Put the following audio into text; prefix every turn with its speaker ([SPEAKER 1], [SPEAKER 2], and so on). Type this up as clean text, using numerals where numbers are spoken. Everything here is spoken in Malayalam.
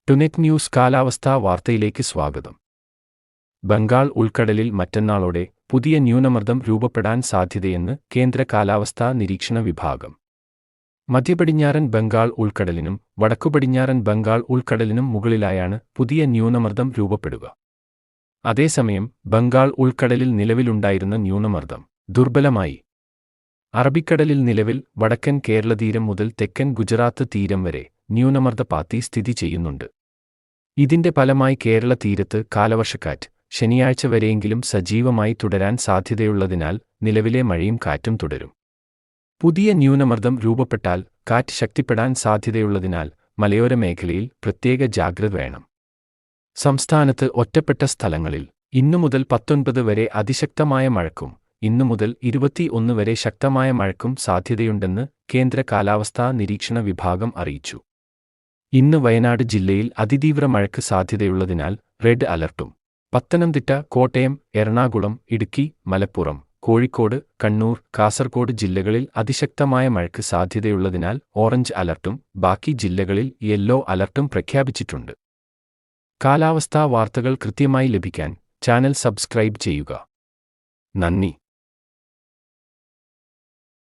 [SPEAKER 1] ടുനെറ്റ് ന്യൂസ് കാലാവസ്ഥാ വാർത്തയിലേക്ക് സ്വാഗതം. ബംഗാൾ ഉൾക്കടലിൽ മറ്റന്നാളോടെ പുതിയ ന്യൂനമർദ്ദം രൂപപ്പെടാൻ സാധ്യതയെന്ന് കേന്ദ്ര കാലാവസ്ഥാ നിരീക്ഷണ വിഭാഗം. മധ്യപടിഞ്ഞാറൻ ബംഗാൾ ഉൾക്കടലിനും വടക്കുപടിഞ്ഞാറൻ ബംഗാൾ ഉൾക്കടലിനും മുകളിലായാണ് പുതിയ ന്യൂനമർദ്ദം രൂപപ്പെടുക. അതേസമയം ബംഗാൾ ഉൾക്കടലിൽ നിലവിലുണ്ടായിരുന്ന ന്യൂനമർദ്ദം ദുർബലമായി. അറബിക്കടലിൽ നിലവിൽ വടക്കൻ കേരളതീരം മുതൽ തെക്കൻ ഗുജറാത്ത് തീരം വരെ ന്യൂനമർദ്ദ പാത്തി സ്ഥിതി ചെയ്യുന്നുണ്ട്. ഇതിന്റെ ഫലമായി കേരള തീരത്ത് കാലവർഷക്കാറ്റ് ശനിയാഴ്ച വരെയെങ്കിലും സജീവമായി തുടരാൻ സാധ്യതയുള്ളതിനാൽ നിലവിലെ മഴയും കാറ്റും തുടരും. പുതിയ ന്യൂനമർദ്ദം രൂപപ്പെട്ടാൽ കാറ്റ് ശക്തിപ്പെടാൻ സാധ്യതയുള്ളതിനാൽ മലയോര മേഖലയിൽ പ്രത്യേക ജാഗ്രത വേണം. സംസ്ഥാനത്ത് ഒറ്റപ്പെട്ട സ്ഥലങ്ങളിൽ ഇന്നു മുതൽ 19 വരെ അതിശക്തമായ മഴയ്ക്കും ഇന്നു മുതൽ 21 വരെ ശക്തമായ മഴയ്ക്കും സാധ്യതയുണ്ടെന്ന് കേന്ദ്ര കാലാവസ്ഥാ നിരീക്ഷണ വിഭാഗം അറിയിച്ചു. ഇന്ന് വയനാട് ജില്ലയിൽ അതിതീവ്ര മഴയ്ക്ക് സാധ്യതയുള്ളതിനാൽ റെഡ് അലർട്ടും, പത്തനംതിട്ട, കോട്ടയം, എറണാകുളം, ഇടുക്കി, മലപ്പുറം, കോഴിക്കോട്, കണ്ണൂർ, കാസർഗോഡ് ജില്ലകളിൽ അതിശക്തമായ മഴയ്ക്ക് സാധ്യതയുള്ളതിനാൽ ഓറഞ്ച് അലർട്ടും ബാക്കി ജില്ലകളിൽ യെല്ലോ അലർട്ടും പ്രഖ്യാപിച്ചിട്ടുണ്ട്. കാലാവസ്ഥാ വാർത്തകൾ കൃത്യമായി ലഭിക്കാൻ ചാനൽ സബ്സ്ക്രൈബ് ചെയ്യുക. നന്ദി.